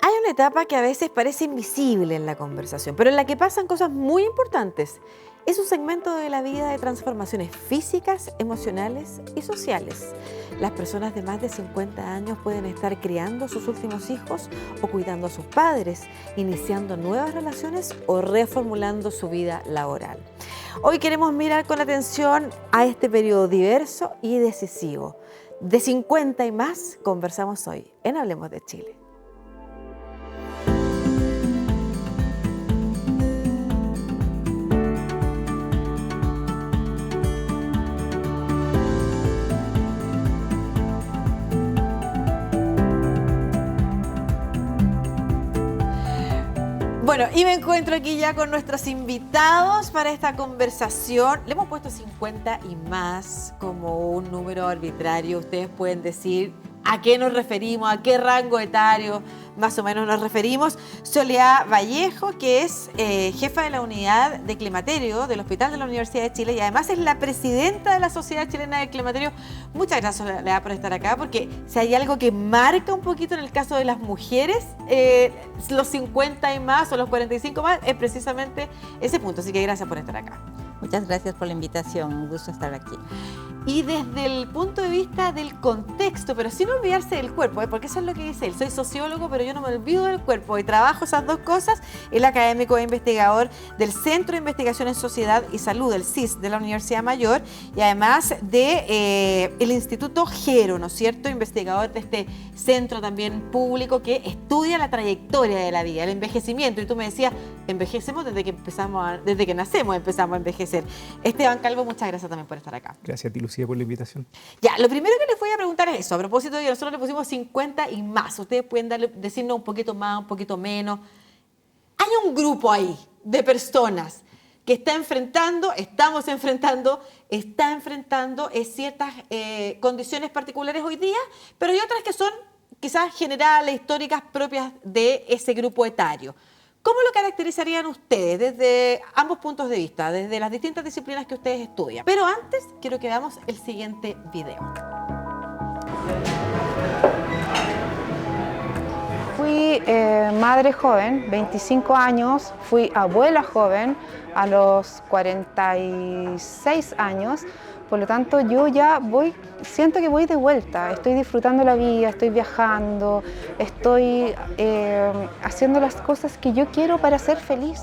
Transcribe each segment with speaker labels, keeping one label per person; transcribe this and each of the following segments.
Speaker 1: Hay una etapa que a veces parece invisible en la conversación, pero en la que pasan cosas muy importantes. Es un segmento de la vida de transformaciones físicas, emocionales y sociales. Las personas de más de 50 años pueden estar criando a sus últimos hijos o cuidando a sus padres, iniciando nuevas relaciones o reformulando su vida laboral. Hoy queremos mirar con atención a este periodo diverso y decisivo. De 50 y más conversamos hoy en Hablemos de Chile. Bueno, y me encuentro aquí ya con nuestros invitados para esta conversación. Le hemos puesto 50 y más como un número arbitrario. Ustedes pueden decir a qué nos referimos, a qué rango etario más o menos nos referimos. Soledad Vallejo, que es jefa de la unidad de climaterio del Hospital de la Universidad de Chile y además es la presidenta de la Sociedad Chilena de Climaterio. Muchas gracias, Soledad, por estar acá, porque si hay algo que marca un poquito en el caso de las mujeres, los 50 y más o los 45 más, es precisamente ese punto. Así que gracias por estar acá.
Speaker 2: Muchas gracias por la invitación, un gusto estar aquí.
Speaker 1: Y desde el punto de vista del contexto, pero sin olvidarse del cuerpo, porque eso es lo que dice él. Soy sociólogo, pero yo no me olvido del cuerpo y trabajo esas dos cosas. El académico e investigador del Centro de Investigación en Sociedad y Salud, el CIS, de la Universidad Mayor, y además de el Instituto Gero, ¿no es cierto? Investigador de este centro también público que estudia la trayectoria de la vida, el envejecimiento. Y tú me decías, envejecemos desde que nacemos empezamos a envejecer. Esteban Calvo, muchas gracias también por estar acá.
Speaker 3: Gracias a ti, Lucía, por la invitación.
Speaker 1: Ya, lo primero que les voy a preguntar es eso, a propósito de que nosotros le pusimos 50 y más. Ustedes pueden decirnos un poquito más, un poquito menos. Hay un grupo ahí de personas que está enfrentando ciertas condiciones particulares hoy día, pero hay otras que son quizás generales, históricas, propias de ese grupo etario. ¿Cómo lo caracterizarían ustedes desde ambos puntos de vista, desde las distintas disciplinas que ustedes estudian? Pero antes, quiero que veamos el siguiente video.
Speaker 4: Fui madre joven, 25 años, fui abuela joven a los 46 años, por lo tanto yo ya siento que voy de vuelta, estoy disfrutando la vida, estoy viajando, estoy haciendo las cosas que yo quiero para ser feliz.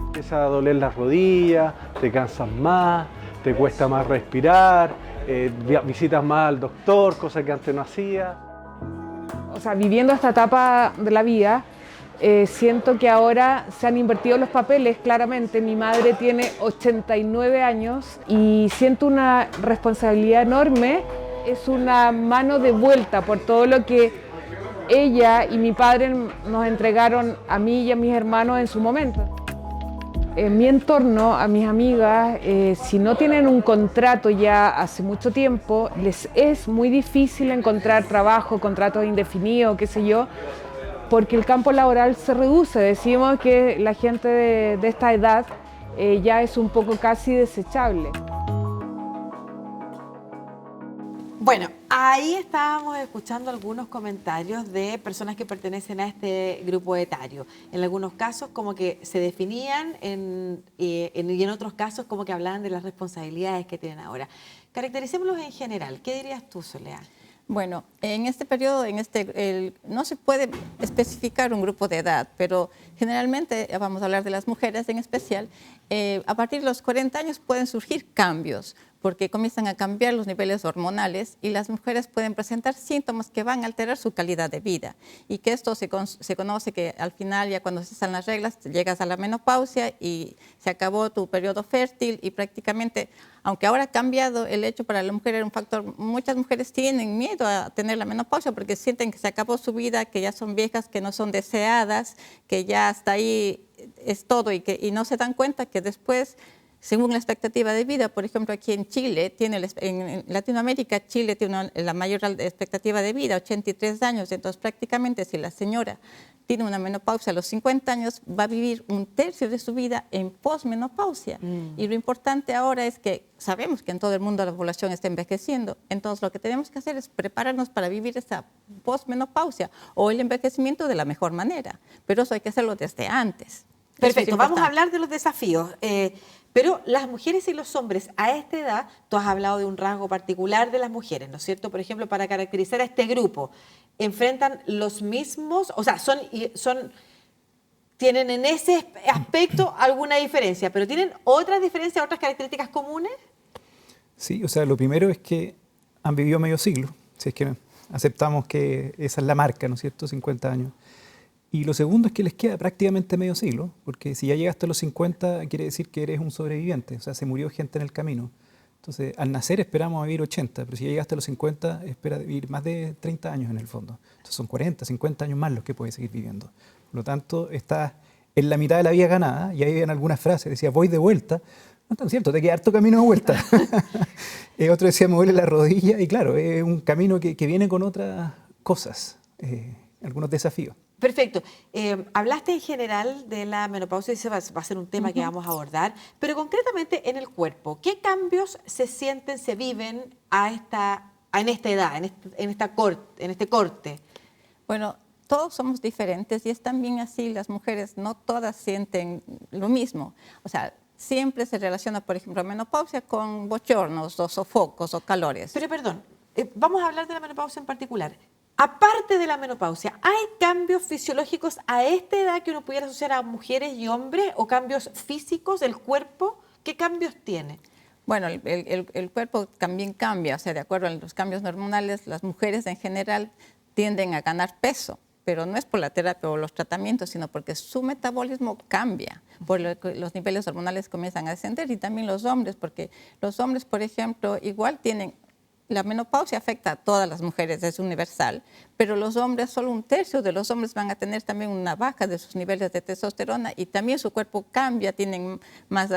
Speaker 5: Empieza a doler las rodillas, te cansas más, te cuesta más respirar, visitas más al doctor, cosa que antes no hacía.
Speaker 6: O sea, viviendo esta etapa de la vida, siento que ahora se han invertido los papeles, claramente. Mi madre tiene 89 años y siento una responsabilidad enorme. Es una mano de vuelta por todo lo que ella y mi padre nos entregaron a mí y a mis hermanos en su momento. En mi entorno, a mis amigas, si no tienen un contrato ya hace mucho tiempo, les es muy difícil encontrar trabajo, contratos indefinidos, qué sé yo, porque el campo laboral se reduce. Decimos que la gente de esta edad ya es un poco casi desechable.
Speaker 1: Bueno, ahí estábamos escuchando algunos comentarios de personas que pertenecen a este grupo etario. En algunos casos como que se definían y en otros casos como que hablaban de las responsabilidades que tienen ahora. Caractericémoslos en general. ¿Qué dirías tú, Soledad?
Speaker 2: Bueno, en este periodo no se puede especificar un grupo de edad, pero generalmente, vamos a hablar de las mujeres en especial, a partir de los 40 años pueden surgir cambios, porque comienzan a cambiar los niveles hormonales y las mujeres pueden presentar síntomas que van a alterar su calidad de vida. Y que esto se conoce que al final, ya cuando se están las reglas, llegas a la menopausia y se acabó tu periodo fértil y prácticamente, aunque ahora ha cambiado el hecho para la mujer era un factor, muchas mujeres tienen miedo a tener la menopausia porque sienten que se acabó su vida, que ya son viejas, que no son deseadas, que ya hasta ahí es todo y no se dan cuenta que después según la expectativa de vida. Por ejemplo, aquí en Chile, en Latinoamérica, Chile tiene la mayor expectativa de vida, 83 años. Entonces, prácticamente, si la señora tiene una menopausia a los 50 años, va a vivir un tercio de su vida en posmenopausia. Y lo importante ahora es que sabemos que en todo el mundo la población está envejeciendo. Entonces, lo que tenemos que hacer es prepararnos para vivir esa posmenopausia o el envejecimiento de la mejor manera. Pero eso hay que hacerlo desde antes.
Speaker 1: Perfecto, vamos a hablar de los desafíos. Pero las mujeres y los hombres a esta edad, tú has hablado de un rasgo particular de las mujeres, ¿no es cierto? Por ejemplo, para caracterizar a este grupo, ¿enfrentan los mismos, o sea, tienen en ese aspecto alguna diferencia, pero tienen otras diferencias, otras características comunes?
Speaker 3: Sí, o sea, lo primero es que han vivido medio siglo, si es que aceptamos que esa es la marca, ¿no es cierto?, 50 años. Y lo segundo es que les queda prácticamente medio siglo, porque si ya llegaste a los 50, quiere decir que eres un sobreviviente, o sea, se murió gente en el camino. Entonces, al nacer esperamos vivir 80, pero si ya llegaste a los 50, espera vivir más de 30 años en el fondo. Entonces son 40, 50 años más los que puedes seguir viviendo. Por lo tanto, estás en la mitad de la vida ganada, y ahí habían algunas frases, decía, voy de vuelta. No es tan cierto, te queda harto camino de vuelta. Otro decía, me duele la rodilla, y claro, es un camino que viene con otras cosas, algunos desafíos.
Speaker 1: Perfecto. Hablaste en general de la menopausia y ese va a ser un tema que vamos a abordar, pero concretamente en el cuerpo, ¿qué cambios se sienten, se viven en esta edad, en este corte?
Speaker 2: Bueno, todos somos diferentes y es también así, las mujeres no todas sienten lo mismo. O sea, siempre se relaciona, por ejemplo, la menopausia con bochornos o sofocos o calores.
Speaker 1: Pero perdón, vamos a hablar de la menopausia en particular. Aparte de la menopausia, ¿hay cambios fisiológicos a esta edad que uno pudiera asociar a mujeres y hombres o cambios físicos del cuerpo? ¿Qué cambios tiene?
Speaker 2: Bueno, el cuerpo también cambia, o sea, de acuerdo a los cambios hormonales, las mujeres en general tienden a ganar peso, pero no es por la terapia o los tratamientos, sino porque su metabolismo cambia, los niveles hormonales comienzan a descender, y también los hombres, porque los hombres, por ejemplo, igual tienen... La menopausia afecta a todas las mujeres, es universal, pero los hombres, solo un tercio de los hombres van a tener también una baja de sus niveles de testosterona y también su cuerpo cambia, tienen más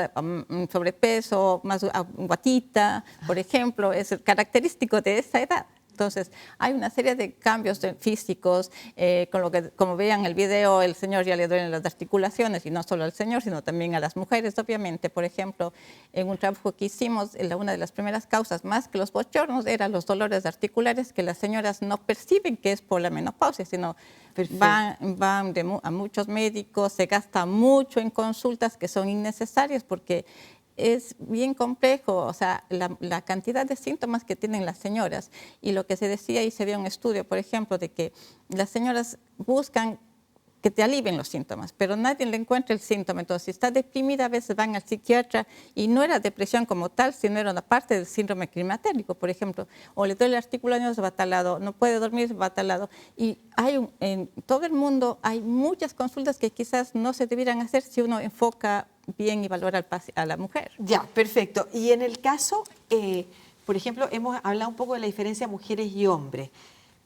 Speaker 2: sobrepeso, más guatita, por ejemplo, es característico de esa edad. Entonces, hay una serie de cambios físicos, como vean el video, el señor ya le duelen las articulaciones, y no solo al señor, sino también a las mujeres, obviamente. Por ejemplo, en un trabajo que hicimos, una de las primeras causas, más que los bochornos, eran los dolores articulares, que las señoras no perciben que es por la menopausia, sino van a muchos médicos, se gasta mucho en consultas que son innecesarias, porque es bien complejo, o sea, la cantidad de síntomas que tienen las señoras, y lo que se decía, y se vio un estudio, por ejemplo, de que las señoras buscan que te alivien los síntomas, pero nadie le encuentra el síntoma. Entonces, si está deprimida, a veces van al psiquiatra y no era depresión como tal, sino era una parte del síndrome climatérico, por ejemplo, o le duele el articulario, va a tal lado, no puede dormir, va a tal lado. Y en todo el mundo hay muchas consultas que quizás no se debieran hacer si uno enfoca bien y valora a la mujer.
Speaker 1: Ya, perfecto. Y en el caso, por ejemplo, hemos hablado un poco de la diferencia mujeres y hombres,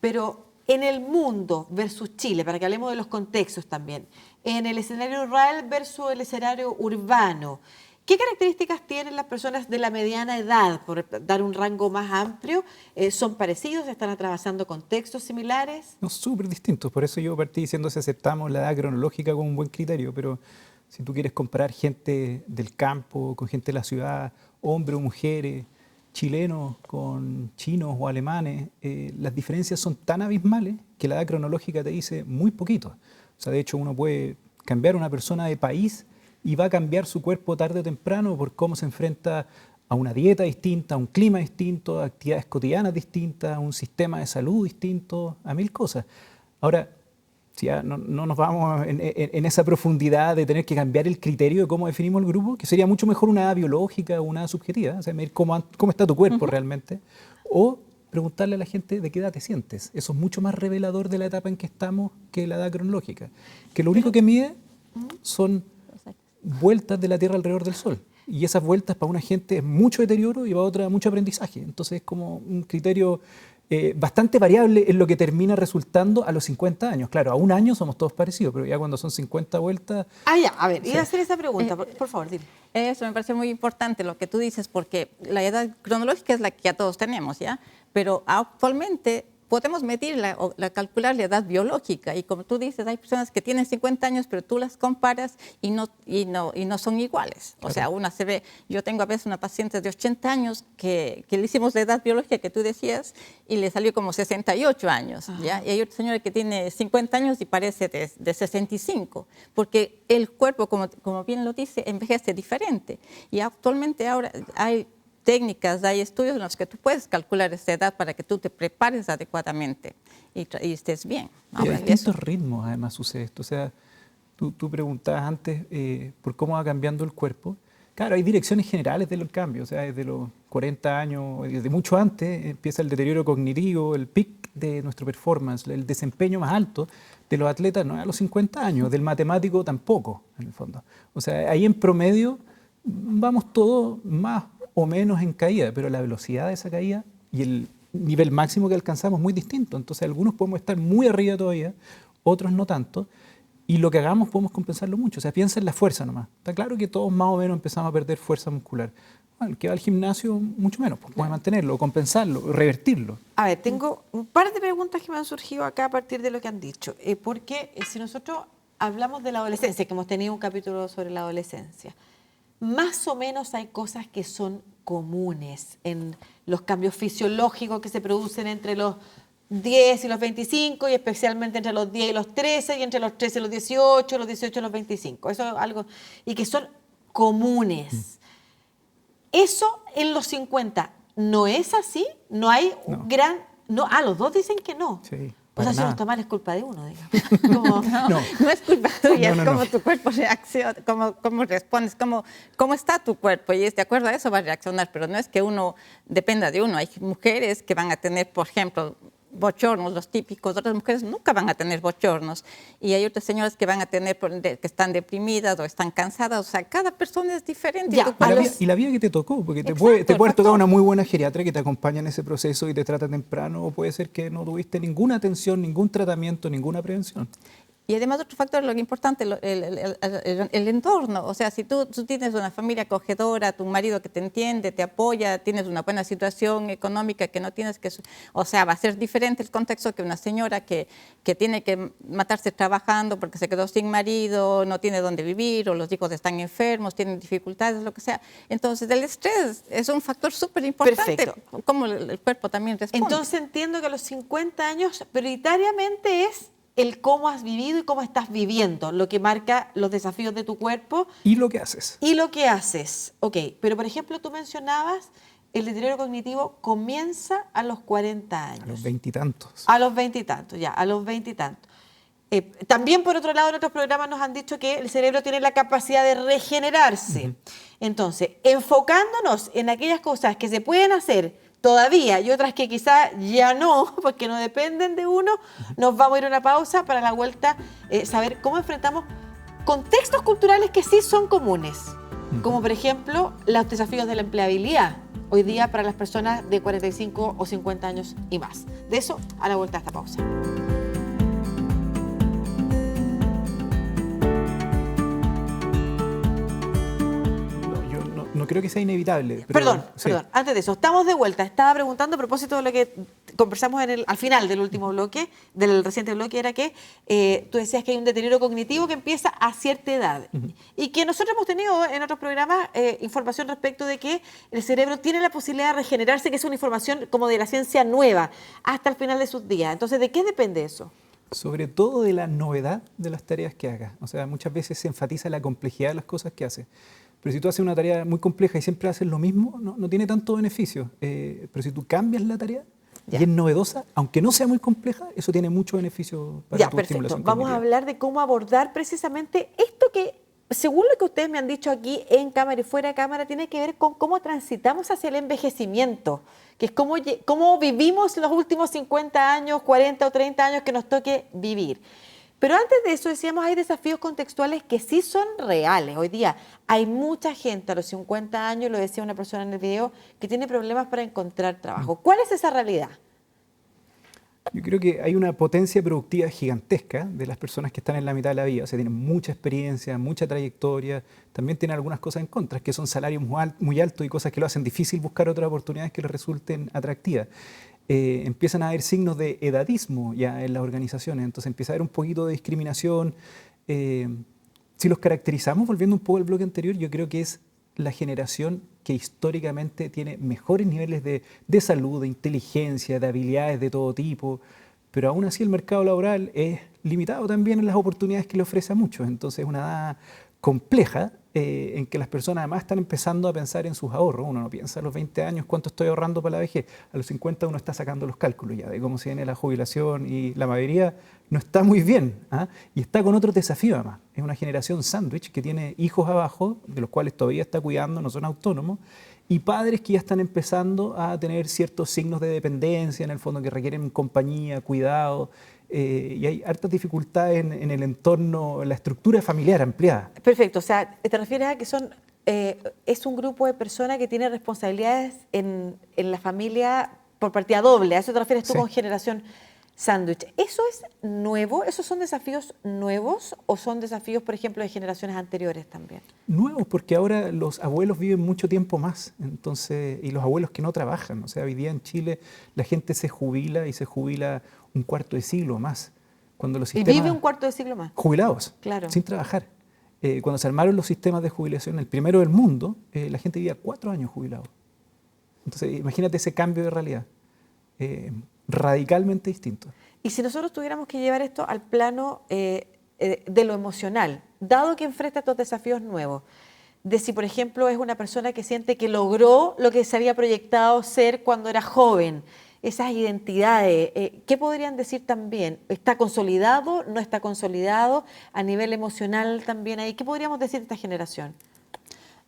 Speaker 1: pero en el mundo versus Chile, para que hablemos de los contextos también, en el escenario rural versus el escenario urbano, ¿qué características tienen las personas de la mediana edad, por dar un rango más amplio? ¿Son parecidos? ¿Están atravesando contextos similares?
Speaker 3: No, súper distintos. Por eso yo partí diciendo si aceptamos la edad cronológica como un buen criterio, pero si tú quieres comparar gente del campo con gente de la ciudad, hombres o mujeres, chilenos con chinos o alemanes, las diferencias son tan abismales que la edad cronológica te dice muy poquito. O sea, de hecho, uno puede cambiar a una persona de país y va a cambiar su cuerpo tarde o temprano por cómo se enfrenta a una dieta distinta, a un clima distinto, a actividades cotidianas distintas, a un sistema de salud distinto, a mil cosas. Ahora, si ya no nos vamos en esa profundidad de tener que cambiar el criterio de cómo definimos el grupo, que sería mucho mejor una edad biológica o una edad subjetiva, o sea, medir cómo está tu cuerpo realmente, o preguntarle a la gente de qué edad te sientes. Eso es mucho más revelador de la etapa en que estamos que la edad cronológica, que lo único que mide son vueltas de la Tierra alrededor del Sol. Y esas vueltas para una gente es mucho deterioro y para otra mucho aprendizaje. Entonces es como un criterio bastante variable en lo que termina resultando a los 50 años. Claro, a un año somos todos parecidos, pero ya cuando son 50 vueltas...
Speaker 1: Ah, ya, a ver, iba a hacer esa pregunta, por favor, dime.
Speaker 2: Eso me parece muy importante lo que tú dices, porque la edad cronológica es la que ya todos tenemos, ¿ya? Pero actualmente podemos medirla o calcular la edad biológica. Y como tú dices, hay personas que tienen 50 años, pero tú las comparas y no son iguales. O sea, una se ve... Yo tengo a veces una paciente de 80 años que le hicimos la edad biológica que tú decías y le salió como 68 años, ¿ya? Y hay otra señora que tiene 50 años y parece de 65, porque el cuerpo, como bien lo dice, envejece diferente. Y actualmente ahora hay técnicas, hay estudios en los que tú puedes calcular esta edad para que tú te prepares adecuadamente y estés bien.
Speaker 3: Y a distintos ritmos además sucede esto. O sea, tú preguntabas antes por cómo va cambiando el cuerpo. Claro, hay direcciones generales del cambio. O sea, desde los 40 años, desde mucho antes, empieza el deterioro cognitivo, el pic de nuestro performance, el desempeño más alto de los atletas no es a los 50 años, del matemático tampoco, en el fondo. O sea, ahí en promedio vamos todos más o menos en caída, pero la velocidad de esa caída y el nivel máximo que alcanzamos es muy distinto. Entonces algunos podemos estar muy arriba todavía, otros no tanto, y lo que hagamos podemos compensarlo mucho. O sea, piensa en la fuerza nomás. Está claro que todos más o menos empezamos a perder fuerza muscular. Bueno, el que va al gimnasio, mucho menos, pues puede mantenerlo, compensarlo, revertirlo.
Speaker 1: A ver, tengo un par de preguntas que me han surgido acá a partir de lo que han dicho. Porque si nosotros hablamos de la adolescencia, que hemos tenido un capítulo sobre la adolescencia, más o menos hay cosas que son comunes en los cambios fisiológicos que se producen entre los 10 y los 25, y especialmente entre los 10 y los 13, y entre los 13 y los 18, los 18 y los 25. Eso es algo, y que son comunes. Eso en los 50 no es así, no hay gran... No, los dos dicen que no.
Speaker 3: Sí.
Speaker 1: O sea, si
Speaker 3: nada.
Speaker 1: no está mal es culpa de uno, digamos. Como,
Speaker 2: No es culpa tuya,
Speaker 3: No,
Speaker 2: es como tu cuerpo reacciona, cómo respondes, cómo está tu cuerpo, y de acuerdo a eso va a reaccionar, pero no es que uno dependa de uno. Hay mujeres que van a tener, por ejemplo, bochornos, los típicos, otras mujeres nunca van a tener bochornos, y hay otras señoras que van a tener, que están deprimidas o están cansadas. O sea, cada persona es diferente.
Speaker 1: Ya,
Speaker 3: Y la vida que te tocó, porque te
Speaker 2: Exacto,
Speaker 3: puede tocar
Speaker 2: exacto.
Speaker 3: una muy buena geriatra que te acompaña en ese proceso y te trata temprano, o puede ser que no tuviste ninguna atención, ningún tratamiento, ninguna prevención.
Speaker 2: Y además otro factor, lo importante, el entorno. O sea, si tú tienes una familia acogedora, tu marido que te entiende, te apoya, tienes una buena situación económica que no tienes que... O sea, va a ser diferente el contexto que una señora que tiene que matarse trabajando porque se quedó sin marido, no tiene dónde vivir, o los hijos están enfermos, tienen dificultades, lo que sea. Entonces, el estrés es un factor súper importante.
Speaker 1: Perfecto.
Speaker 2: Como el cuerpo también responde.
Speaker 1: entonces entiendo que a los 50 años prioritariamente es el cómo has vivido y cómo estás viviendo, lo que marca los desafíos de tu cuerpo
Speaker 3: Y lo que haces.
Speaker 1: y lo que haces. Ok, pero por ejemplo tú mencionabas el deterioro cognitivo comienza a los 40 años.
Speaker 3: A los 20 y tantos.
Speaker 1: A los 20 y tantos, ya, a los 20 y tantos. También, por otro lado, en otros programas nos han dicho que el cerebro tiene la capacidad de regenerarse. Entonces, enfocándonos en aquellas cosas que se pueden hacer todavía y otras que quizá ya no, porque no dependen de uno, nos vamos a ir a una pausa para la vuelta, saber cómo enfrentamos contextos culturales que sí son comunes, como por ejemplo los desafíos de la empleabilidad hoy día para las personas de 45 o 50 años y más. De eso a la vuelta a esta pausa.
Speaker 3: No creo que sea inevitable. pero
Speaker 1: Perdón,
Speaker 3: sí.
Speaker 1: antes de eso, estamos de vuelta. Estaba preguntando a propósito de lo que conversamos al final del último bloque, del reciente bloque, era que tú decías que hay un deterioro cognitivo que empieza a cierta edad y que nosotros hemos tenido en otros programas información respecto de que el cerebro tiene la posibilidad de regenerarse, que es una información como de la ciencia nueva, hasta el final de sus días. Entonces, ¿de qué depende eso?
Speaker 3: Sobre todo de la novedad de las tareas que hagas. O sea, muchas veces se enfatiza la complejidad de las cosas que haces. Pero si tú haces una tarea muy compleja y siempre haces lo mismo, no tiene tanto beneficio. Pero si tú cambias la tarea y es novedosa, aunque no sea muy compleja, eso tiene mucho beneficio para tu
Speaker 1: Perfecto.
Speaker 3: estimulación
Speaker 1: Vamos a
Speaker 3: cognitiva.
Speaker 1: hablar de cómo abordar precisamente esto que, según lo que ustedes me han dicho aquí en cámara y fuera de cámara, tiene que ver con cómo transitamos hacia el envejecimiento, que es cómo vivimos los últimos 50 años, 40 o 30 años que nos toque vivir. Pero antes de eso, decíamos, hay desafíos contextuales que sí son reales. Hoy día hay mucha gente a los 50 años, lo decía una persona en el video, que tiene problemas para encontrar trabajo. ¿Cuál es esa realidad?
Speaker 3: Yo creo que hay una potencia productiva gigantesca de las personas que están en la mitad de la vida, o sea, tienen mucha experiencia, mucha trayectoria, también tienen algunas cosas en contra, que son salarios muy altos y cosas que lo hacen difícil buscar otras oportunidades que les resulten atractivas. Empiezan a haber signos de edadismo ya en las organizaciones, entonces empieza a haber un poquito de discriminación. Si los caracterizamos, volviendo un poco al bloque anterior, yo creo que es la generación que históricamente tiene mejores niveles de salud, de inteligencia, de habilidades de todo tipo, pero aún así el mercado laboral es limitado también en las oportunidades que le ofrece a muchos. Entonces es una edad compleja en que las personas además están empezando a pensar en sus ahorros. Uno no piensa a los 20 años cuánto estoy ahorrando para la vejez. A los 50 uno está sacando los cálculos ya de cómo se viene la jubilación y la mayoría no está muy bien, ¿ah? Y está con otro desafío además. Es una generación sándwich que tiene hijos abajo, de los cuales todavía está cuidando, no son autónomos, y padres que ya están empezando a tener ciertos signos de dependencia, en el fondo que requieren compañía, cuidado, y hay hartas dificultades en el entorno, en la estructura familiar ampliada.
Speaker 1: Perfecto, o sea, te refieres a que es un grupo de personas que tiene responsabilidades en la familia por partida doble, ¿a eso te refieres tú
Speaker 3: Sí.
Speaker 1: con generación sándwich? ¿Eso es nuevo? ¿Esos son desafíos nuevos o son desafíos, por ejemplo, de generaciones anteriores también?
Speaker 3: Nuevos, porque ahora los abuelos viven mucho tiempo más, entonces, y los abuelos que no trabajan. O sea, hoy día en Chile la gente se jubila y se jubila un cuarto de siglo más. Cuando los
Speaker 1: Y
Speaker 3: sistemas
Speaker 1: vive un cuarto de siglo más.
Speaker 3: jubilados,
Speaker 1: Claro.
Speaker 3: sin trabajar. Cuando se armaron los sistemas de jubilación, el primero del mundo, la gente vivía 4 años jubilado. Entonces, imagínate ese cambio de realidad, radicalmente distinto.
Speaker 1: Y si nosotros tuviéramos que llevar esto al plano de lo emocional, dado que enfrenta estos desafíos nuevos, de si, por ejemplo, es una persona que siente que logró lo que se había proyectado ser cuando era joven, esas identidades, ¿qué podrían decir también? ¿Está consolidado? ¿No está consolidado? A nivel emocional también ahí, ¿qué podríamos decir de esta generación?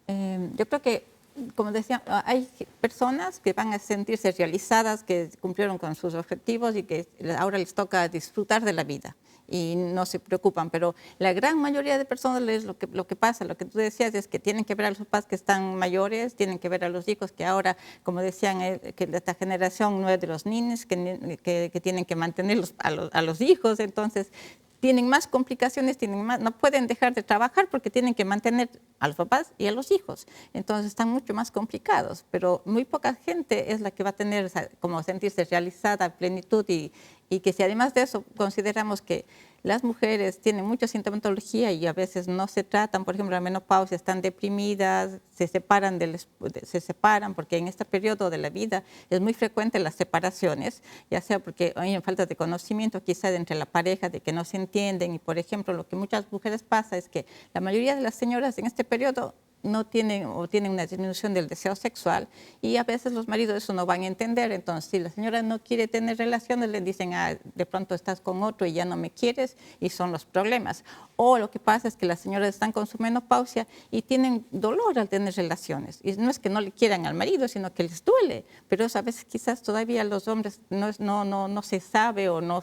Speaker 2: Yo creo que, como decía, hay personas que van a sentirse realizadas, que cumplieron con sus objetivos y que ahora les toca disfrutar de la vida y no se preocupan, pero la gran mayoría de personas lo que pasa, lo que tú decías es que tienen que ver a los papás que están mayores, tienen que ver a los hijos que ahora, como decían, que esta generación no es de los niños, que tienen que mantener a los hijos, entonces tienen más complicaciones, no pueden dejar de trabajar porque tienen que mantener a los papás y a los hijos. Entonces están mucho más complicados, pero muy poca gente es la que va a tener como sentirse realizada, plenitud y que si además de eso consideramos que las mujeres tienen mucha sintomatología y a veces no se tratan, por ejemplo, la menopausia, están deprimidas, se separan porque en este periodo de la vida es muy frecuente las separaciones, ya sea porque hay falta de conocimiento quizá entre la pareja, de que no se entienden y, por ejemplo, lo que muchas mujeres pasa es que la mayoría de las señoras en este periodo no tienen o tienen una disminución del deseo sexual y a veces los maridos eso no van a entender. Entonces, si la señora no quiere tener relaciones, le dicen, de pronto estás con otro y ya no me quieres y son los problemas. O lo que pasa es que las señoras están con su menopausia y tienen dolor al tener relaciones. Y no es que no le quieran al marido, sino que les duele. Pero eso a veces quizás todavía los hombres no se sabe o no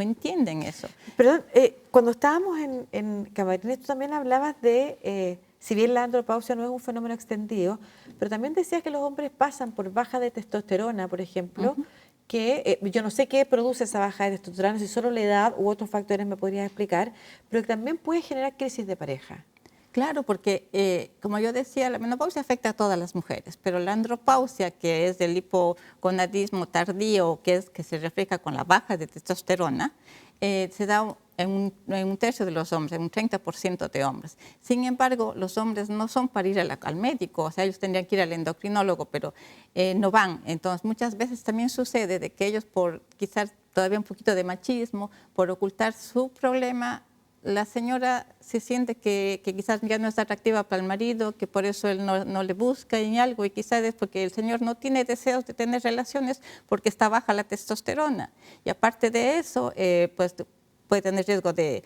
Speaker 2: entienden eso.
Speaker 1: Perdón, cuando estábamos en Camarines, tú también hablabas de... si bien la andropausia no es un fenómeno extendido, pero también decías que los hombres pasan por baja de testosterona, por ejemplo, que yo no sé qué produce esa baja de testosterona, si solo la edad u otros factores me podrías explicar, pero que también puede generar crisis de pareja.
Speaker 2: Claro, porque como yo decía, la menopausia afecta a todas las mujeres, pero la andropausia, que es del hipogonadismo tardío, que se refleja con la baja de testosterona, se da en un tercio de los hombres, en un 30% de hombres. Sin embargo, los hombres no son para ir al médico, o sea, ellos tendrían que ir al endocrinólogo, pero no van. Entonces, muchas veces también sucede de que ellos, por quizás todavía un poquito de machismo, por ocultar su problema, la señora se siente que quizás ya no está atractiva para el marido, que por eso él no le busca en algo, y quizás es porque el señor no tiene deseos de tener relaciones porque está baja la testosterona. Y aparte de eso, pues puede tener riesgo de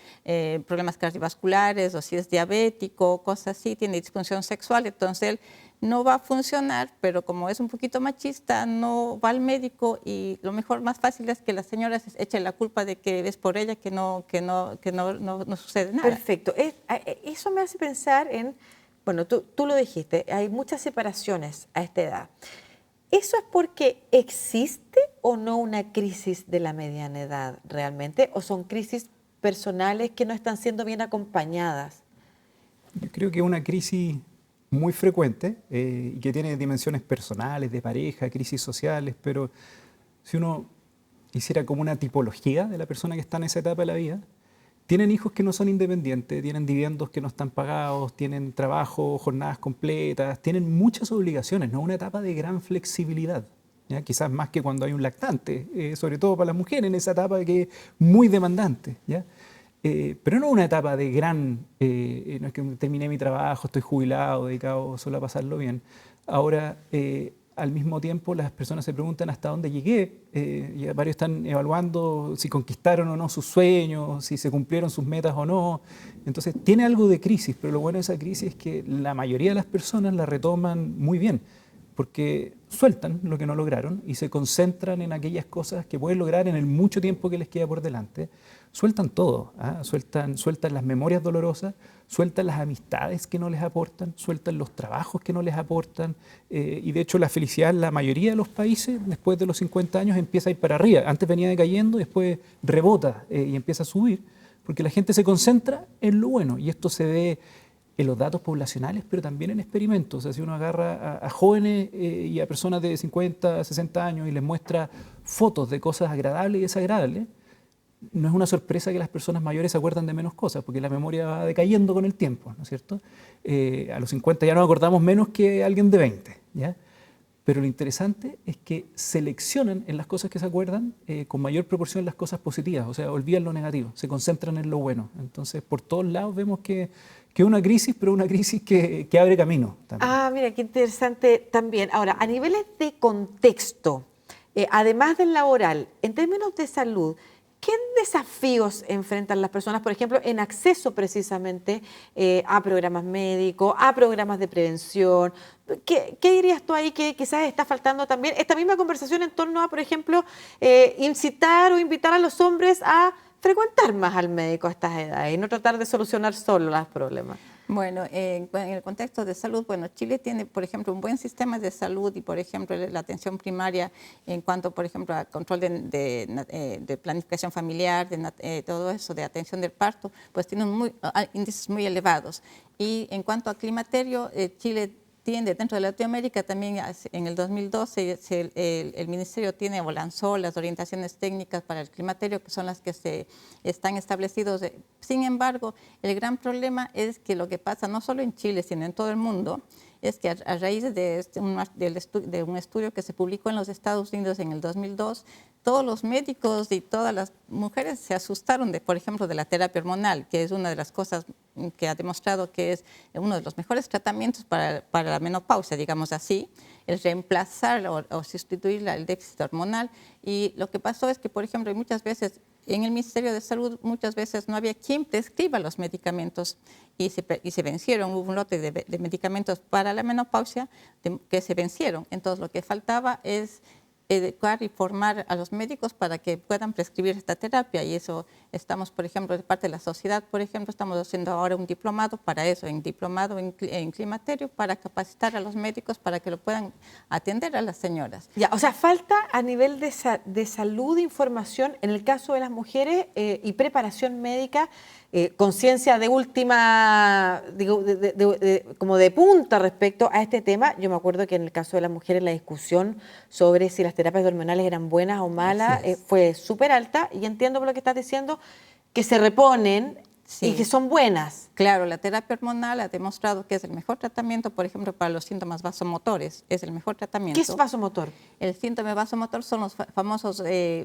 Speaker 2: problemas cardiovasculares, o si es diabético, cosas así, tiene disfunción sexual, entonces él no va a funcionar, pero como es un poquito machista, no va al médico y lo mejor, más fácil es que la señora se eche la culpa de que es por ella que no sucede nada.
Speaker 1: Perfecto. Eso me hace pensar en, bueno, tú lo dijiste, hay muchas separaciones a esta edad. ¿Eso es porque existe o no una crisis de la mediana edad realmente? ¿O son crisis personales que no están siendo bien acompañadas?
Speaker 3: Yo creo que es una crisis muy frecuente y que tiene dimensiones personales, de pareja, crisis sociales, pero si uno hiciera como una tipología de la persona que está en esa etapa de la vida, tienen hijos que no son independientes, tienen dividendos que no están pagados, tienen trabajo, jornadas completas, tienen muchas obligaciones, ¿no? Una etapa de gran flexibilidad, ¿ya? Quizás más que cuando hay un lactante, sobre todo para las mujeres en esa etapa que es muy demandante, ¿ya? Pero no una etapa de gran, no es que terminé mi trabajo, estoy jubilado, dedicado solo a pasarlo bien. Ahora, al mismo tiempo, las personas se preguntan hasta dónde llegué, y varios están evaluando si conquistaron o no sus sueños, si se cumplieron sus metas o no. Entonces, tiene algo de crisis, pero lo bueno de esa crisis es que la mayoría de las personas la retoman muy bien, porque sueltan lo que no lograron y se concentran en aquellas cosas que pueden lograr en el mucho tiempo que les queda por delante. Sueltan todo, ¿ah? Sueltan las memorias dolorosas, sueltan las amistades que no les aportan, sueltan los trabajos que no les aportan, y de hecho la felicidad en la mayoría de los países después de los 50 años empieza a ir para arriba. Antes venía decayendo, después rebota y empieza a subir, porque la gente se concentra en lo bueno, y esto se ve en los datos poblacionales, pero también en experimentos. O sea, si uno agarra a jóvenes y a personas de 50, 60 años y les muestra fotos de cosas agradables y desagradables, no es una sorpresa que las personas mayores se acuerdan de menos cosas, porque la memoria va decayendo con el tiempo, ¿no es cierto? A los 50 ya nos acordamos menos que alguien de 20, ¿ya? Pero lo interesante es que seleccionan en las cosas que se acuerdan con mayor proporción las cosas positivas, o sea, olvidan lo negativo, se concentran en lo bueno. Entonces, por todos lados vemos que es una crisis, pero una crisis que abre camino también.
Speaker 1: Ah, mira, qué interesante también. Ahora, a niveles de contexto, además del laboral, en términos de salud, ¿qué desafíos enfrentan las personas, por ejemplo, en acceso precisamente a programas médicos, a programas de prevención? ¿Qué dirías tú ahí que quizás está faltando también? Esta misma conversación en torno a, por ejemplo, incitar o invitar a los hombres a frecuentar más al médico a estas edades y no tratar de solucionar solo los problemas.
Speaker 2: Bueno, en el contexto de salud, bueno, Chile tiene, por ejemplo, un buen sistema de salud y, por ejemplo, la atención primaria en cuanto, por ejemplo, a control de planificación familiar, todo eso, de atención del parto, pues tiene índices muy elevados. Y en cuanto a climaterio, Chile tiene, dentro de Latinoamérica también en el 2012 el Ministerio tiene o lanzó las orientaciones técnicas para el climaterio, que son las que están establecidos. Sin embargo, el gran problema es que lo que pasa no solo en Chile, sino en todo el mundo, es que a raíz de un estudio que se publicó en los Estados Unidos en el 2002, todos los médicos y todas las mujeres se asustaron, por ejemplo, de la terapia hormonal, que es una de las cosas que ha demostrado que es uno de los mejores tratamientos para la menopausia, digamos así, el reemplazar o sustituir el déficit hormonal. Y lo que pasó es que, por ejemplo, muchas veces en el Ministerio de Salud muchas veces no había quien prescriba los medicamentos y se vencieron. Hubo un lote de medicamentos para la menopausia que se vencieron. Entonces, lo que faltaba es educar y formar a los médicos para que puedan prescribir esta terapia, y eso estamos, por ejemplo, de parte de la sociedad, por ejemplo, estamos haciendo ahora un diplomado para eso, un diplomado en climaterio, para capacitar a los médicos para que lo puedan atender a las señoras.
Speaker 1: Ya, o sea, falta a nivel de salud, información, en el caso de las mujeres y preparación médica, conciencia de última, digo, como de punta respecto a este tema. Yo me acuerdo que en el caso de las mujeres la discusión sobre si las terapias hormonales eran buenas o malas fue súper alta, y entiendo por lo que estás diciendo que se reponen y que son buenas.
Speaker 2: Claro, la terapia hormonal ha demostrado que es el mejor tratamiento, por ejemplo, para los síntomas vasomotores. Es el mejor tratamiento.
Speaker 1: ¿Qué es vasomotor?
Speaker 2: El síntoma vasomotor son los famosos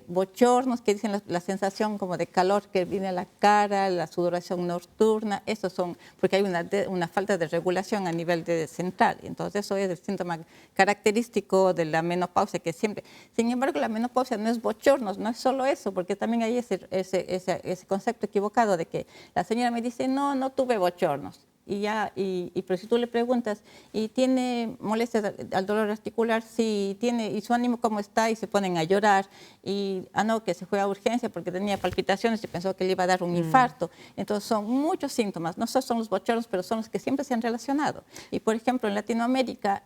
Speaker 2: bochornos, que dicen la sensación como de calor que viene a la cara, la sudoración nocturna. Estos son porque hay una falta de regulación a nivel central. Entonces, eso es el síntoma característico de la menopausia, que siempre. Sin embargo, la menopausia no es bochornos, no es solo eso, porque también hay ese concepto equivocado de que la señora me dice, no tuve bochornos. pero si tú le preguntas, ¿y tiene molestias al dolor articular? Sí, tiene, ¿y su ánimo cómo está? Y se ponen a llorar, y no, que se fue a urgencia porque tenía palpitaciones y pensó que le iba a dar un infarto. Entonces son muchos síntomas, no solo son los bochornos, pero son los que siempre se han relacionado. Y por ejemplo, en Latinoamérica,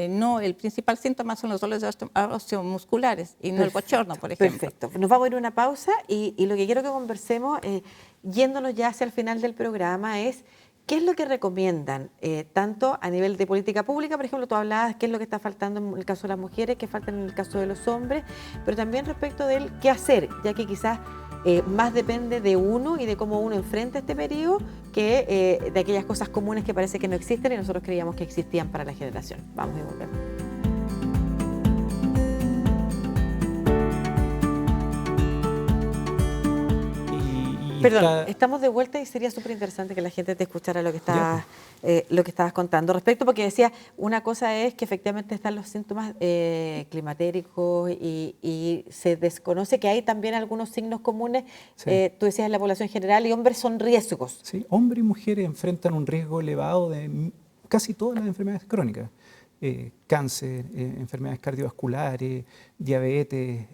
Speaker 2: no, el principal síntoma son los dolores osteomusculares y no el bochorno, por ejemplo.
Speaker 1: Perfecto. Nos vamos a ir a una pausa y lo que quiero que conversemos, yéndonos ya hacia el final del programa, es qué es lo que recomiendan, tanto a nivel de política pública, por ejemplo, tú hablabas qué es lo que está faltando en el caso de las mujeres, qué falta en el caso de los hombres, pero también respecto del qué hacer, ya que quizás más depende de uno y de cómo uno enfrenta este periodo que de aquellas cosas comunes que parece que no existen y nosotros creíamos que existían para la generación. Vamos y volvemos. Perdón, estamos de vuelta y sería súper interesante que la gente te escuchara lo que estabas contando. Respecto, porque decía, una cosa es que efectivamente están los síntomas climatéricos y se desconoce que hay también algunos signos comunes, sí. Tú decías en la población general, y hombres son riesgos.
Speaker 3: Sí, hombres y mujeres enfrentan un riesgo elevado de casi todas las enfermedades crónicas. Cáncer, enfermedades cardiovasculares, diabetes,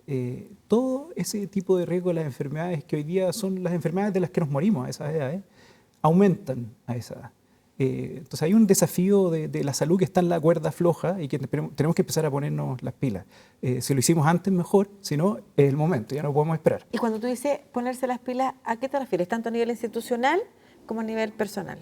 Speaker 3: todo ese tipo de riesgo de las enfermedades que hoy día son las enfermedades de las que nos morimos a esas edades, aumentan a esa edad. Entonces hay un desafío de la salud que está en la cuerda floja y que tenemos que empezar a ponernos las pilas. Si lo hicimos antes, mejor, si no, es el momento, ya no podemos esperar.
Speaker 1: Y cuando tú dices ponerse las pilas, ¿a qué te refieres? ¿Tanto a nivel institucional como a nivel personal?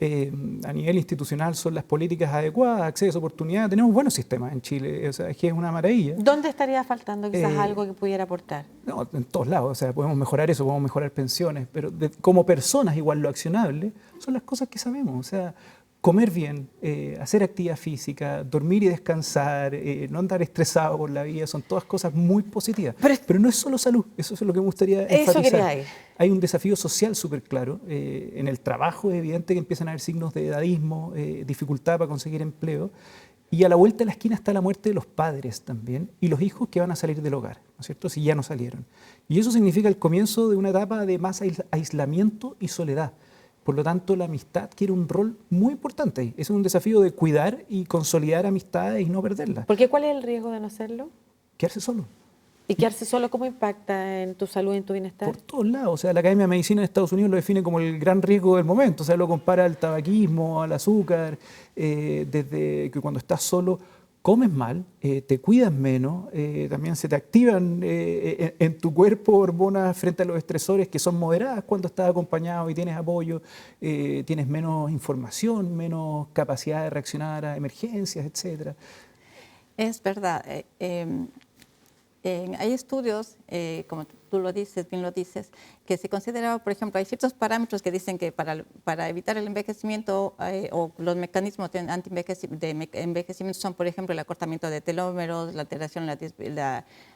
Speaker 3: A nivel institucional son las políticas adecuadas, acceso, oportunidad. Tenemos buenos sistemas en Chile, o sea, es que es una maravilla.
Speaker 1: ¿Dónde estaría faltando quizás algo que pudiera aportar?
Speaker 3: No, en todos lados, o sea, podemos mejorar eso, podemos mejorar pensiones, pero como personas igual lo accionable son las cosas que sabemos, o sea, comer bien, hacer actividad física, dormir y descansar, no andar estresado por la vida, son todas cosas muy positivas. Pero no es solo salud, eso es lo que me gustaría enfatizar. Hay un desafío social súper claro. En el trabajo es evidente que empiezan a haber signos de edadismo, dificultad para conseguir empleo. Y a la vuelta de la esquina está la muerte de los padres también y los hijos que van a salir del hogar, ¿no es cierto? Si ya no salieron. Y eso significa el comienzo de una etapa de más aislamiento y soledad. Por lo tanto, la amistad quiere un rol muy importante. Es un desafío de cuidar y consolidar amistades y no perderlas.
Speaker 1: ¿Por qué? ¿Cuál es el riesgo de no hacerlo?
Speaker 3: Quedarse solo.
Speaker 1: ¿Y quedarse solo cómo impacta en tu salud y en tu bienestar?
Speaker 3: Por todos lados. O sea, la Academia de Medicina en Estados Unidos lo define como el gran riesgo del momento. O sea, lo compara al tabaquismo, al azúcar, desde que cuando estás solo comes mal, te cuidas menos, también se te activan en tu cuerpo hormonas frente a los estresores que son moderadas cuando estás acompañado y tienes apoyo, tienes menos información, menos capacidad de reaccionar a emergencias, etc.
Speaker 2: Es verdad. Hay estudios, como tú lo dices, bien lo dices, que se considera, por ejemplo, hay ciertos parámetros que dicen que para evitar el envejecimiento o los mecanismos de envejecimiento son, por ejemplo, el acortamiento de telómeros, la alteración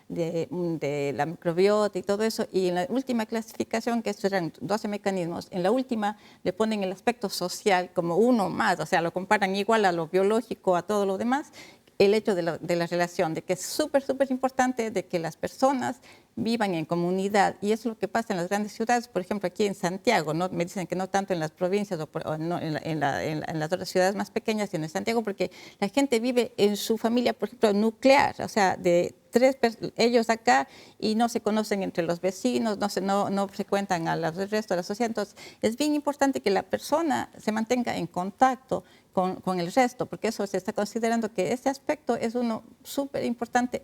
Speaker 2: de la microbiota y todo eso. Y en la última clasificación, que estos eran 12 mecanismos, en la última le ponen el aspecto social como uno más, o sea, lo comparan igual a lo biológico, a todo lo demás. El hecho de la relación, de que es súper importante de que las personas vivan en comunidad, y eso es lo que pasa en las grandes ciudades, por ejemplo aquí en Santiago, ¿no? Me dicen que no tanto en las provincias o no, en las otras ciudades más pequeñas, sino en Santiago, porque la gente vive en su familia, por ejemplo, nuclear, o sea, de ellos acá y no se conocen entre los vecinos, no se cuentan al resto de la sociedad. Entonces, es bien importante que la persona se mantenga en contacto con el resto, porque eso se está considerando que ese aspecto es uno súper importante,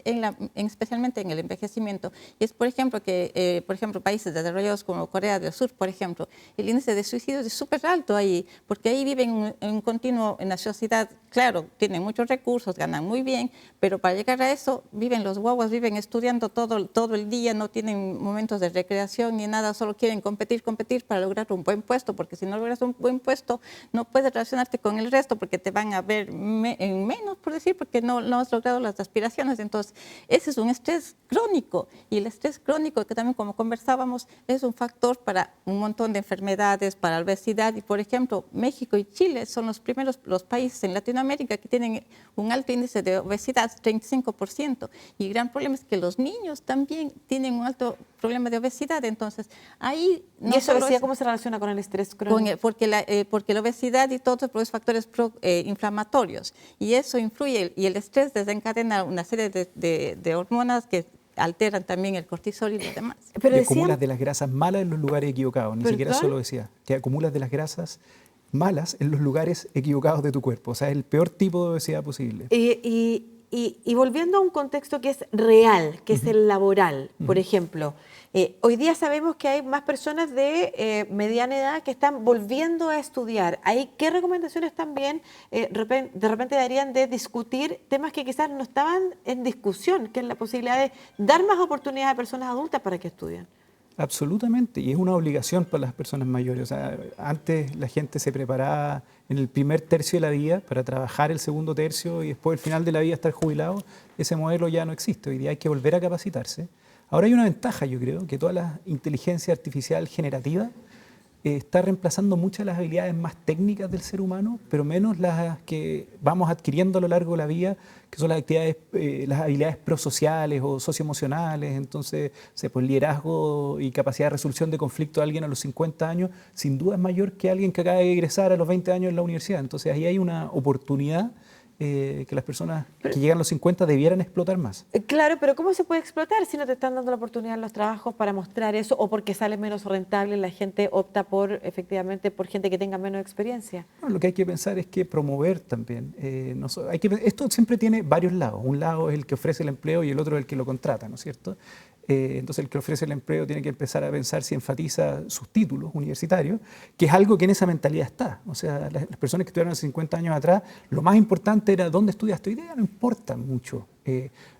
Speaker 2: especialmente en el envejecimiento. Y es, por ejemplo, que países desarrollados como Corea del Sur, por ejemplo, el índice de suicidio es súper alto ahí, porque ahí viven en la sociedad, claro, tienen muchos recursos, ganan muy bien, pero para llegar a eso, los guaguas viven estudiando todo el día, no tienen momentos de recreación ni nada, solo quieren competir para lograr un buen puesto, porque si no logras un buen puesto, no puedes relacionarte con el resto. supuesto, porque te van a ver en menos, por decir, porque no has logrado las aspiraciones. Entonces, ese es un estrés crónico. Y el estrés crónico, que también, como conversábamos, es un factor para un montón de enfermedades, para la obesidad. Y, por ejemplo, México y Chile son los países en Latinoamérica que tienen un alto índice de obesidad, 35%. Y el gran problema es que los niños también tienen un alto problema de obesidad. Entonces, ahí...
Speaker 1: ¿Y esa obesidad cómo se relaciona con el estrés crónico?
Speaker 2: Porque la obesidad y todo produce factores inflamatorios. Y eso influye, y el estrés desencadena una serie de hormonas que alteran también el cortisol y lo demás.
Speaker 3: Pero acumulas de las grasas malas en los lugares equivocados, ni siquiera solo decía, que acumulas de las grasas malas en los lugares equivocados de tu cuerpo. O sea, es el peor tipo de obesidad posible.
Speaker 1: Y volviendo a un contexto que es real, que es el laboral, por ejemplo, hoy día sabemos que hay más personas de mediana edad que están volviendo a estudiar. ¿Ahí qué recomendaciones también de repente darían de discutir temas que quizás no estaban en discusión, que es la posibilidad de dar más oportunidades a personas adultas para que estudien?
Speaker 3: Absolutamente, y es una obligación para las personas mayores. O sea, antes la gente se preparaba en el primer tercio de la vida para trabajar el segundo tercio y después al final de la vida estar jubilado. Ese modelo ya no existe, hoy día hay que volver a capacitarse. Ahora hay una ventaja, yo creo, que toda la inteligencia artificial generativa está reemplazando muchas de las habilidades más técnicas del ser humano, pero menos las que vamos adquiriendo a lo largo de la vida, que son las habilidades prosociales o socioemocionales. Entonces, pues, liderazgo y capacidad de resolución de conflicto de alguien a los 50 años, sin duda es mayor que alguien que acaba de egresar a los 20 años en la universidad. Entonces, ahí hay una oportunidad que las personas que llegan a los 50 debieran explotar más.
Speaker 1: Claro, pero ¿cómo se puede explotar si no te están dando la oportunidad en los trabajos para mostrar eso o porque sale menos rentable, la gente opta efectivamente por gente que tenga menos experiencia?
Speaker 3: Bueno, lo que hay que pensar es que promover también. Esto siempre tiene varios lados. Un lado es el que ofrece el empleo y el otro es el que lo contrata, ¿no es cierto? Entonces el que ofrece el empleo tiene que empezar a pensar si enfatiza sus títulos universitarios, que es algo que en esa mentalidad está. O sea, las personas que estuvieron hace 50 años atrás, lo más importante era dónde estudiaste. Hoy día no importa mucho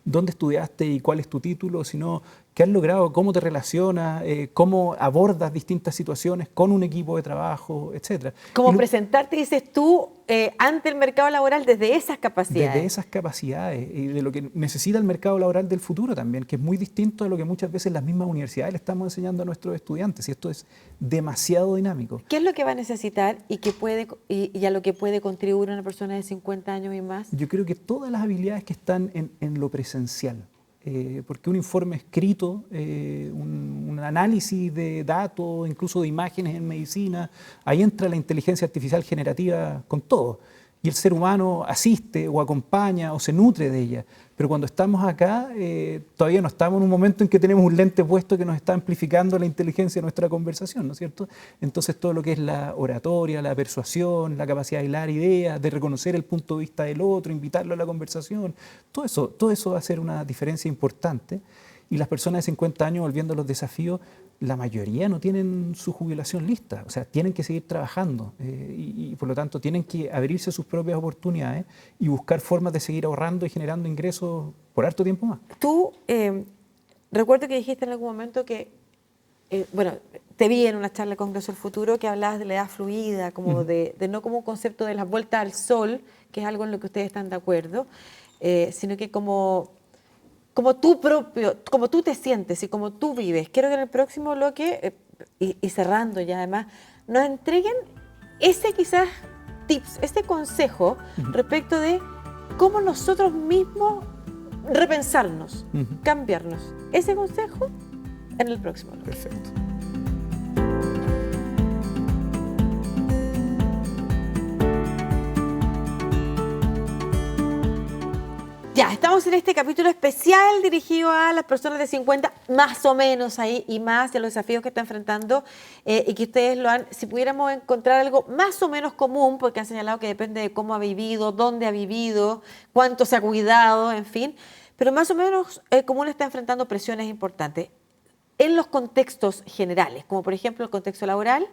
Speaker 3: dónde estudiaste y cuál es tu título, sino qué has logrado, cómo te relacionas, cómo abordas distintas situaciones con un equipo de trabajo, etc.
Speaker 1: Como presentarte, dices tú, ante el mercado laboral desde esas capacidades.
Speaker 3: Desde esas capacidades y de lo que necesita el mercado laboral del futuro también, que es muy distinto a lo que muchas veces las mismas universidades le estamos enseñando a nuestros estudiantes, y esto es demasiado dinámico.
Speaker 1: ¿Qué es lo que va a necesitar y a lo que puede contribuir una persona de 50 años y más?
Speaker 3: Yo creo que todas las habilidades que están en lo presencial. Porque un informe escrito, un análisis de datos, incluso de imágenes en medicina, ahí entra la inteligencia artificial generativa con todo. Y el ser humano asiste o acompaña o se nutre de ella. Pero cuando estamos acá, todavía no estamos en un momento en que tenemos un lente puesto que nos está amplificando la inteligencia de nuestra conversación, ¿no es cierto? Entonces todo lo que es la oratoria, la persuasión, la capacidad de hilar ideas, de reconocer el punto de vista del otro, invitarlo a la conversación, todo eso va a ser una diferencia importante. Y las personas de 50 años, volviendo a los desafíos, la mayoría no tienen su jubilación lista, o sea, tienen que seguir trabajando y por lo tanto tienen que abrirse sus propias oportunidades y buscar formas de seguir ahorrando y generando ingresos por harto tiempo más.
Speaker 1: Tú, recuerdo que dijiste en algún momento que, te vi en una charla de Congreso del Futuro que hablabas de la edad fluida, como de no como un concepto de la vuelta al sol, que es algo en lo que ustedes están de acuerdo, sino que como tú te sientes y como tú vives. Quiero que en el próximo bloque, y cerrando ya además, nos entreguen ese quizás tips, este consejo respecto de cómo nosotros mismos repensarnos, cambiarnos. Ese consejo en el próximo bloque.
Speaker 3: Perfecto.
Speaker 1: Ya, estamos en este capítulo especial dirigido a las personas de 50, más o menos ahí, y más de los desafíos que está enfrentando y que ustedes si pudiéramos encontrar algo más o menos común, porque han señalado que depende de cómo ha vivido, dónde ha vivido, cuánto se ha cuidado, en fin, pero más o menos común está enfrentando presiones importantes en los contextos generales, como por ejemplo el contexto laboral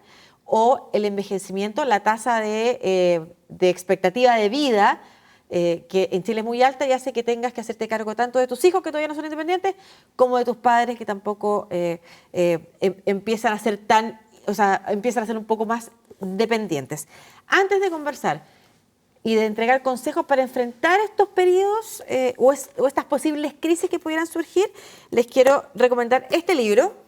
Speaker 1: o el envejecimiento, la tasa de expectativa de vida, que en Chile es muy alta y hace que tengas que hacerte cargo tanto de tus hijos que todavía no son independientes como de tus padres que tampoco empiezan a ser un poco más dependientes. Antes de conversar, y de entregar consejos para enfrentar estos periodos o estas posibles crisis que pudieran surgir, les quiero recomendar este libro,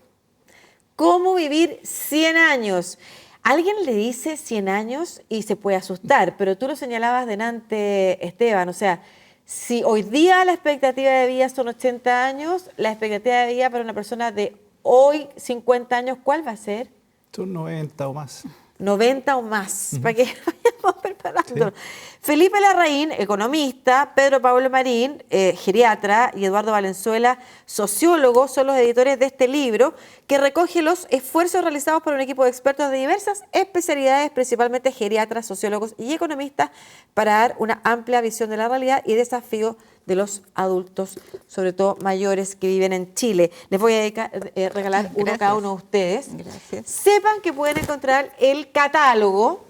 Speaker 1: Cómo vivir 100 años. Alguien le dice 100 años y se puede asustar, pero tú lo señalabas delante, Esteban, o sea, si hoy día la expectativa de vida son 80 años, la expectativa de vida para una persona de hoy, 50 años, ¿cuál va a ser?
Speaker 3: Son 90 o más.
Speaker 1: 90 o más, para que vayamos preparándonos. Sí. Felipe Larraín, economista, Pedro Pablo Marín, geriatra, y Eduardo Valenzuela, sociólogo, son los editores de este libro que recoge los esfuerzos realizados por un equipo de expertos de diversas especialidades, principalmente geriatras, sociólogos y economistas, para dar una amplia visión de la realidad y desafío de los adultos, sobre todo mayores que viven en Chile. Les voy a regalar uno a cada uno de ustedes.
Speaker 2: Gracias.
Speaker 1: Sepan que pueden encontrar el catálogo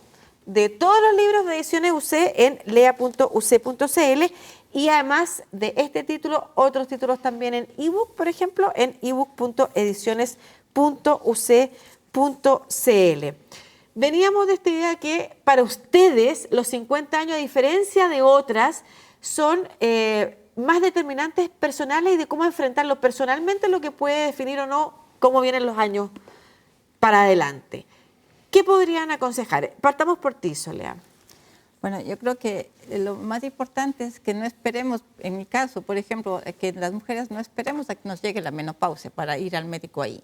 Speaker 1: de todos los libros de ediciones UC en lea.uc.cl y además de este título, otros títulos también en ebook, por ejemplo, en ebook.ediciones.uc.cl. Veníamos de esta idea que para ustedes los 50 años, a diferencia de otras, son más determinantes personales y de cómo enfrentarlo personalmente, lo que puede definir o no cómo vienen los años para adelante. ¿Qué podrían aconsejar? Partamos por ti, Soledad.
Speaker 2: Bueno, yo creo que lo más importante es que no esperemos, en mi caso, por ejemplo, que las mujeres no esperemos a que nos llegue la menopausia para ir al médico ahí,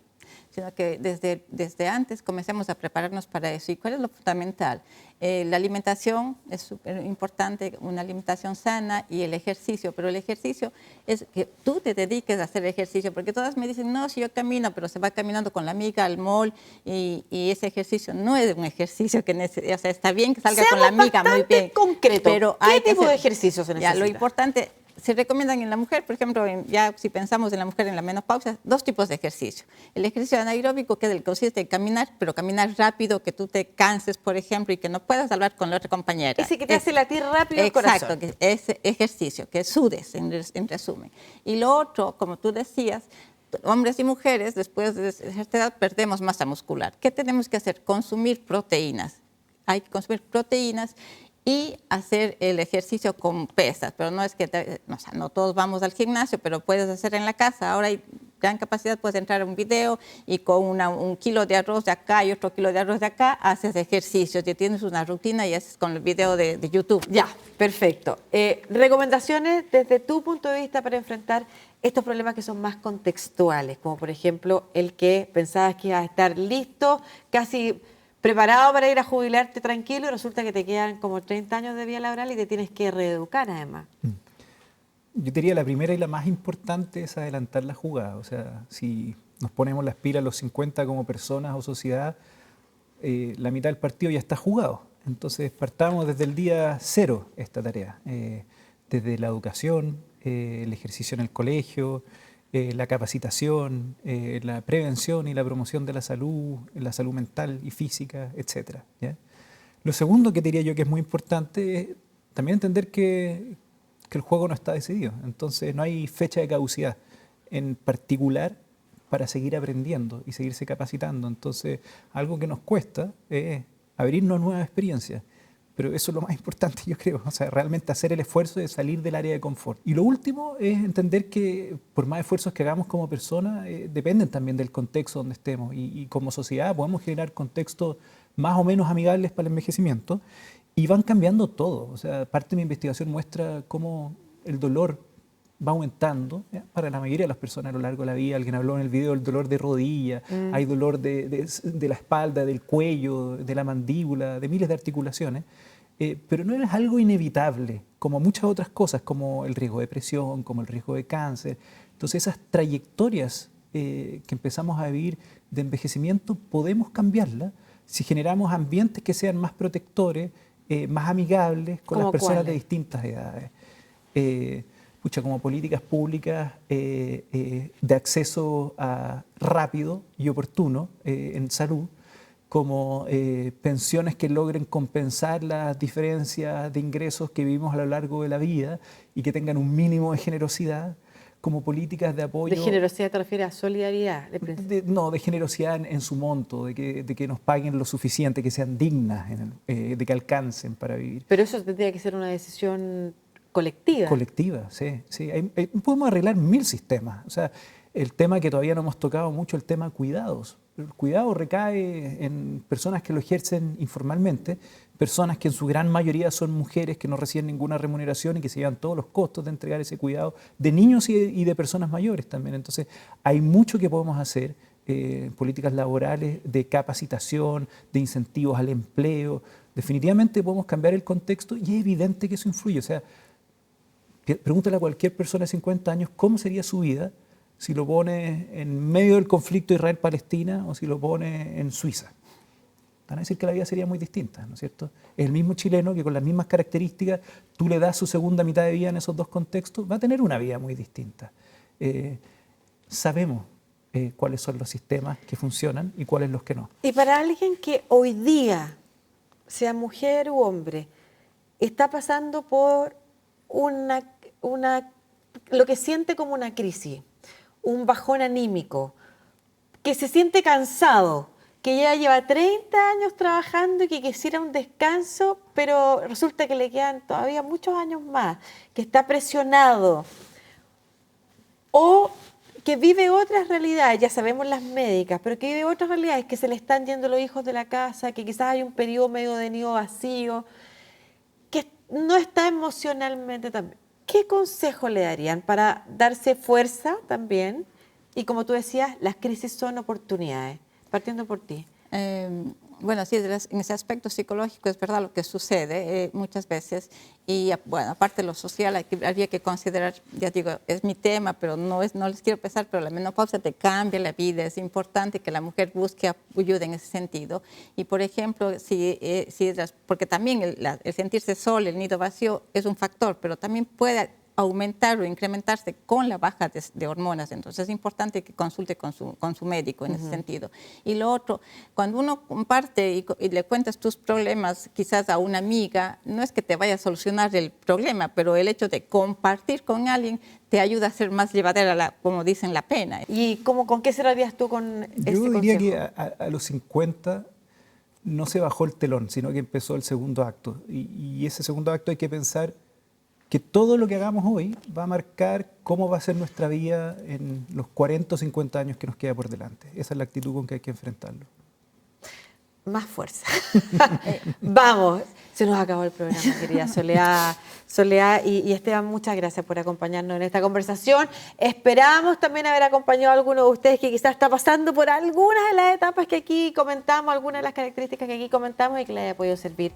Speaker 2: sino que desde antes comencemos a prepararnos para eso. ¿Y cuál es lo fundamental? La alimentación es súper importante, una alimentación sana y el ejercicio, pero el ejercicio es que tú te dediques a hacer ejercicio, porque todas me dicen, no, si yo camino, pero se va caminando con la amiga al mall y ese ejercicio no es un ejercicio que necesita, o sea, está bien que salga con la amiga, muy bien.
Speaker 1: Concreto,
Speaker 2: pero
Speaker 1: ¿qué tipo de ejercicio se necesita?
Speaker 2: Ya, lo importante, se recomiendan en la mujer, por ejemplo, ya si pensamos en la mujer en la menopausia, 2 tipos de ejercicio. El ejercicio anaeróbico, que es el que consiste en caminar, pero caminar rápido, que tú te canses, por ejemplo, y que no puedas hablar con la otra compañera.
Speaker 1: Ese que te hace latir rápido el corazón.
Speaker 2: Exacto, ese ejercicio, que sudes, en resumen. Y lo otro, como tú decías, hombres y mujeres, después de cierta edad, perdemos masa muscular. ¿Qué tenemos que hacer? Consumir proteínas. Hay que consumir proteínas y hacer el ejercicio con pesas, pero no es que, no todos vamos al gimnasio, pero puedes hacer en la casa. Ahora hay gran capacidad, puedes entrar a un video y con un kilo de arroz de acá y otro kilo de arroz de acá, haces ejercicios, ya tienes una rutina y haces con el video de YouTube.
Speaker 1: Ya, perfecto. Recomendaciones desde tu punto de vista para enfrentar estos problemas que son más contextuales, como por ejemplo el que pensabas que ibas a estar listo, casi preparado para ir a jubilarte tranquilo y resulta que te quedan como 30 años de vida laboral y te tienes que reeducar además.
Speaker 3: Yo diría la primera y la más importante es adelantar la jugada. O sea, si nos ponemos las pilas a los 50 como personas o sociedad, la mitad del partido ya está jugado. Entonces partamos desde el día 0 esta tarea. Desde la educación, el ejercicio en el colegio, la capacitación, la prevención y la promoción de la salud mental y física, etc. ¿Ya? Lo segundo que diría yo que es muy importante es también entender que el juego no está decidido. Entonces no hay fecha de caducidad en particular para seguir aprendiendo y seguirse capacitando. Entonces algo que nos cuesta es abrirnos a nuevas experiencias. Pero eso es lo más importante, yo creo, o sea, realmente hacer el esfuerzo de salir del área de confort. Y lo último es entender que por más esfuerzos que hagamos como personas, dependen también del contexto donde estemos. Y como sociedad podemos generar contextos más o menos amigables para el envejecimiento y van cambiando todo. O sea, parte de mi investigación muestra cómo el dolor va aumentando, ¿ya?, para la mayoría de las personas a lo largo de la vida. Alguien habló en el video del dolor de rodilla, hay dolor de la espalda, del cuello, de la mandíbula, de miles de articulaciones, pero no es algo inevitable, como muchas otras cosas, como el riesgo de depresión, como el riesgo de cáncer. Entonces esas trayectorias que empezamos a vivir de envejecimiento podemos cambiarlas si generamos ambientes que sean más protectores, más amigables con las personas de distintas edades. Como políticas públicas de acceso rápido y oportuno en salud, como pensiones que logren compensar las diferencias de ingresos que vivimos a lo largo de la vida y que tengan un mínimo de generosidad, como políticas de apoyo.
Speaker 1: ¿De generosidad te refieres a solidaridad?
Speaker 3: No, de generosidad en su monto, de que nos paguen lo suficiente, que sean dignas, de que alcancen para vivir.
Speaker 1: Pero eso tendría que ser una decisión colectiva.
Speaker 3: Colectiva, sí. Podemos arreglar 1000 sistemas. O sea, el tema que todavía no hemos tocado mucho, el tema cuidados. El cuidado recae en personas que lo ejercen informalmente, personas que en su gran mayoría son mujeres que no reciben ninguna remuneración y que se llevan todos los costos de entregar ese cuidado, de niños y de personas mayores también. Entonces, hay mucho que podemos hacer, políticas laborales, de capacitación, de incentivos al empleo. Definitivamente podemos cambiar el contexto y es evidente que eso influye. O sea, pregúntale a cualquier persona de 50 años cómo sería su vida si lo pone en medio del conflicto Israel-Palestina o si lo pone en Suiza. Van a decir que la vida sería muy distinta, ¿no es cierto? Es el mismo chileno que con las mismas características, tú le das su segunda mitad de vida en esos dos contextos, va a tener una vida muy distinta. Sabemos cuáles son los sistemas que funcionan y cuáles los que no.
Speaker 1: Y para alguien que hoy día, sea mujer u hombre, está pasando por lo que siente como una crisis, un bajón anímico, que se siente cansado, que ya lleva 30 años trabajando y que quisiera un descanso, pero resulta que le quedan todavía muchos años más, que está presionado, o que vive otras realidades, ya sabemos las médicas, pero que vive otras realidades, que se le están yendo los hijos de la casa, que quizás hay un periodo medio de nido vacío, que no está emocionalmente también. ¿Qué consejo le darían para darse fuerza también? Y como tú decías, las crisis son oportunidades. Partiendo por ti.
Speaker 2: Bueno, sí, en ese aspecto psicológico es verdad lo que sucede muchas veces. Y bueno, aparte de lo social, habría que considerar, ya digo, es mi tema, pero no les quiero pesar, pero la menopausia te cambia la vida. Es importante que la mujer busque ayuda en ese sentido. Y por ejemplo, porque también el sentirse sola, el nido vacío es un factor, pero también puede aumentar o incrementarse con la baja de hormonas. Entonces es importante que consulte con su médico en ese sentido. Y lo otro, cuando uno comparte y le cuentas tus problemas quizás a una amiga, no es que te vaya a solucionar el problema, pero el hecho de compartir con alguien te ayuda a ser más llevadera, como dicen, la pena.
Speaker 1: ¿Y con qué cerrarías tú con ese consejo?
Speaker 3: Yo diría que a los 50 no se bajó el telón, sino que empezó el segundo acto. Y ese segundo acto hay que pensar que todo lo que hagamos hoy va a marcar cómo va a ser nuestra vida en los 40 o 50 años que nos queda por delante. Esa es la actitud con que hay que enfrentarlo.
Speaker 1: Más fuerza. Vamos, se nos acabó el programa, querida Soledad y Esteban, muchas gracias por acompañarnos en esta conversación. Esperamos también haber acompañado a alguno de ustedes que quizás está pasando por algunas de las etapas que aquí comentamos, algunas de las características que aquí comentamos y que les haya podido servir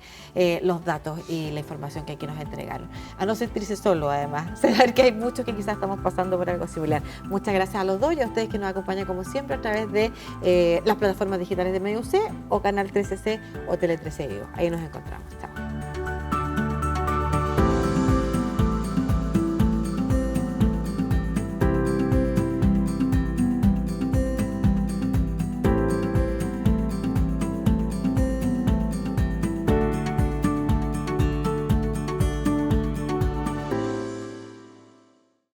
Speaker 1: los datos y la información que aquí nos entregaron. A no sentirse solo, además, saber que hay muchos que quizás estamos pasando por algo similar. Muchas gracias a los dos y a ustedes que nos acompañan como siempre a través de las plataformas digitales de Medio C o Canal 13C o Tele 13 Vivo. Ahí nos encontramos. Chao.